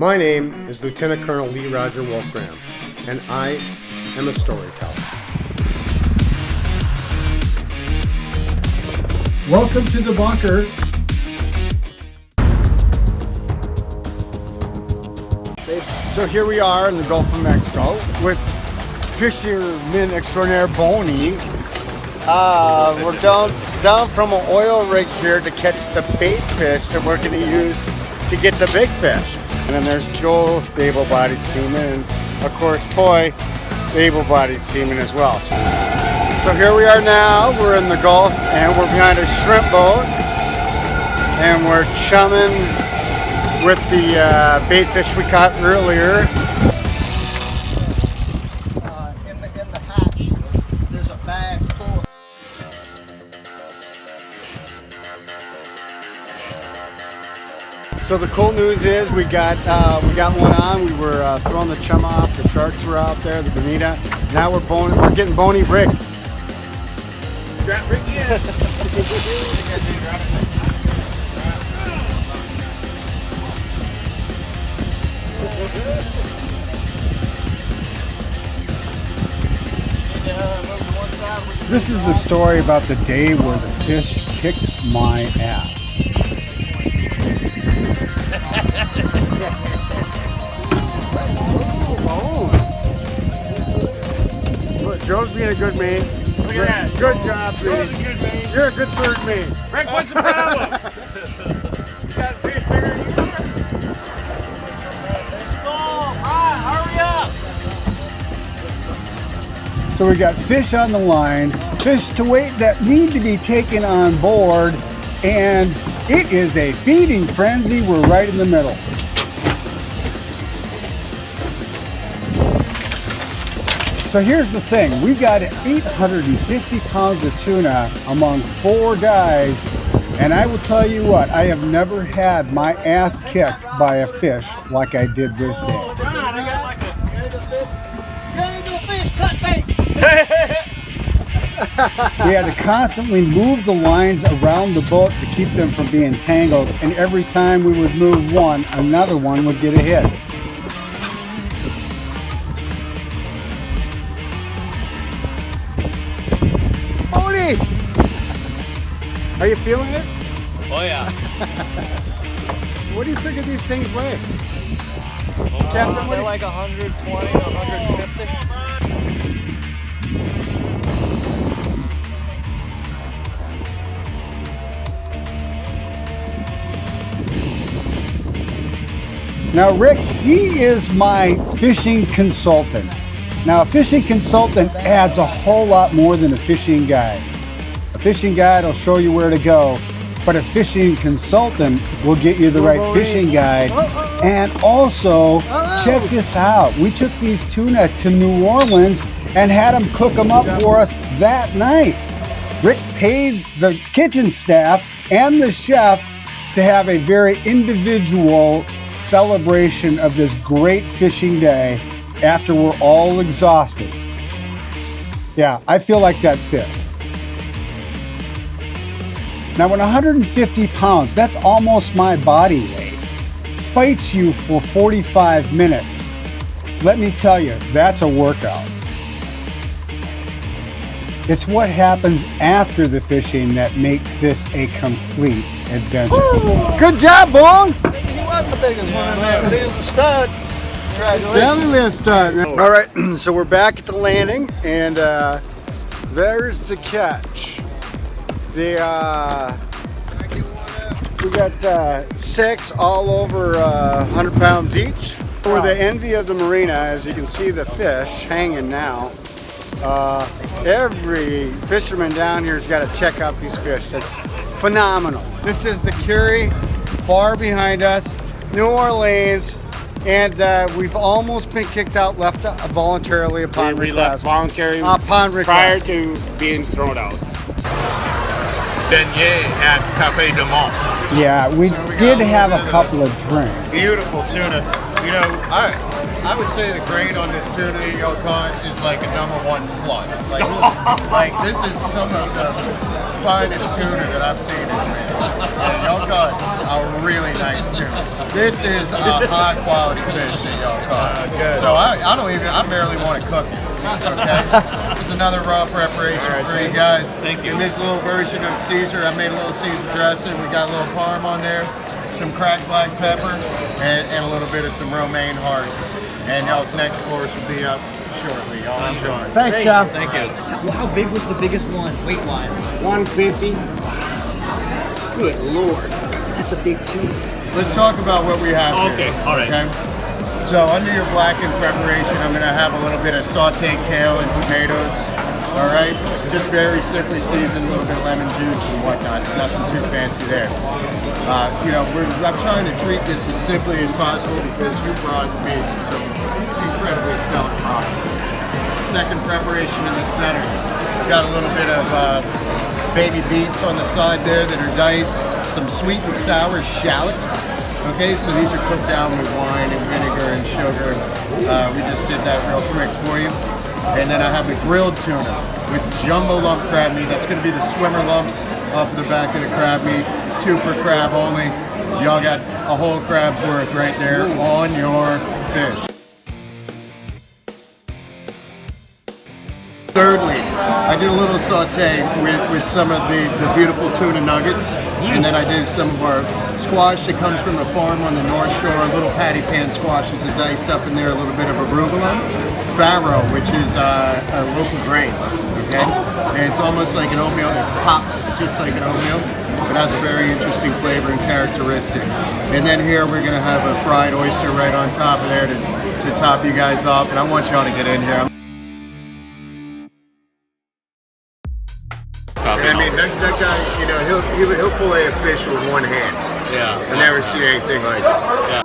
My name is Lieutenant Colonel Lee Roger Wolfgram, and I am a storyteller. Welcome to the bunker. So here we are in the Gulf of Mexico with fisherman extraordinaire Boney. We're down from an oil rig here to catch the bait fish that we're going to use to get the big fish. And then there's Joel, the able-bodied seaman, and of course Toy, the able-bodied seaman as well. So here we are now, we're in the Gulf and we're behind a shrimp boat and we're chumming with the bait fish we caught earlier. In the hatch, there's a bag full of... So the cool news is we got one on. We were throwing the chum off. The sharks were out there, the bonita. Now we're getting bony rig. Grab Ricky in. This is the story about the day where the fish kicked my ass. Look, Joe's being a good man. Look at that. Good job, Joe's man. a good man. You're a good third man. Rick, what's the problem? You got a fish bigger than you are? Small. Hurry up. So we got fish on the lines, fish to weight that need to be taken on board, and it is a feeding frenzy. We're right in the middle. So here's the thing, we've got 850 pounds of tuna among 4 guys, and I will tell you what, I have never had my ass kicked by a fish like I did this day. I got like a fish cut bait. We had to constantly move the lines around the boat to keep them from being tangled, and every time we would move one, another one would get a hit. Boney! Are you feeling it? Oh, yeah. What do you think of these things weigh? Captain, they're like 120 to 150. Now Rick, he is my fishing consultant. Now a fishing consultant adds a whole lot more than a fishing guide. A fishing guide will show you where to go, but a fishing consultant will get you the right fishing guide. And also, check this out. We took these tuna to New Orleans and had them cook them up for us that night. Rick paid the kitchen staff and the chef to have a very individual celebration of this great fishing day after we're all exhausted. Yeah, I feel like that fish. Now when 150 pounds, that's almost my body weight, fights you for 45 minutes, let me tell you, that's a workout. It's what happens after the fishing that makes this a complete adventure. Woo! Good job, Bone! He wasn't the biggest one in there, but he was a stud. Definitely a stud. All right, so we're back at the landing, and there's the catch. We got 6 all over 100 pounds each. We're the envy of the marina, as you can see the fish hanging now. Every fisherman down here has got to check out these fish. That's phenomenal. This is the Curie bar behind us, New Orleans, and we've almost been kicked out, left voluntarily upon We request. left voluntary Upon prior request. to being thrown out. Beignet at Cafe de Mont. Yeah, we did have a couple of drinks. Beautiful tuna. You know, I would say the grade on this tuna y'all caught is like a #1 plus. Like this is some of the finest tuna that I've seen. And y'all caught a a really nice tuna. This is a high quality fish that y'all caught. Good. So I barely want to cook it. Okay, this is another raw preparation for you guys. Thank you. In this little version of Caesar, I made a little Caesar dressing. We got a little parm on there, some cracked black pepper, and a little bit of some romaine hearts. And y'all's next course will be up shortly. Y'all enjoy. Thanks, Chef. Thank you. Well, how big was the biggest one, weight-wise? 150. Good Lord. That's a big tuna. Let's talk about what we have here. Okay, all right. Okay? So under your blackened preparation, I'm gonna have a little bit of sauteed kale and tomatoes. All right, just very simply seasoned, a little bit of lemon juice and whatnot. It's nothing too fancy there. You know, I'm trying to treat this as simply as possible because you brought me some incredibly stellar coffee. Second preparation in the center. I've got a little bit of baby beets on the side there that are diced. Some sweet and sour shallots. Okay, so these are cooked down with wine and vinegar and sugar. We just did that real quick for you. And then I have the grilled tuna with jumbo lump crab meat. That's going to be the swimmer lumps off of the back of the crab meat. 2 per crab only. Y'all got a whole crab's worth right there on your fish. Thirdly, I did a little saute with some of the beautiful tuna nuggets, and then I did some of our squash that comes from a farm on the North Shore. Little patty pan squashes are diced up in there, a little bit of arugula, farro, which is a local grain, okay? And it's almost like an oatmeal. It pops just like an oatmeal, but has a very interesting flavor and characteristic. And then here we're gonna have a fried oyster right on top of there to top you guys off, and I want y'all to get in here. I mean, that guy, you know, he'll fillet a fish with one hand. Yeah. I never see anything like that. Yeah.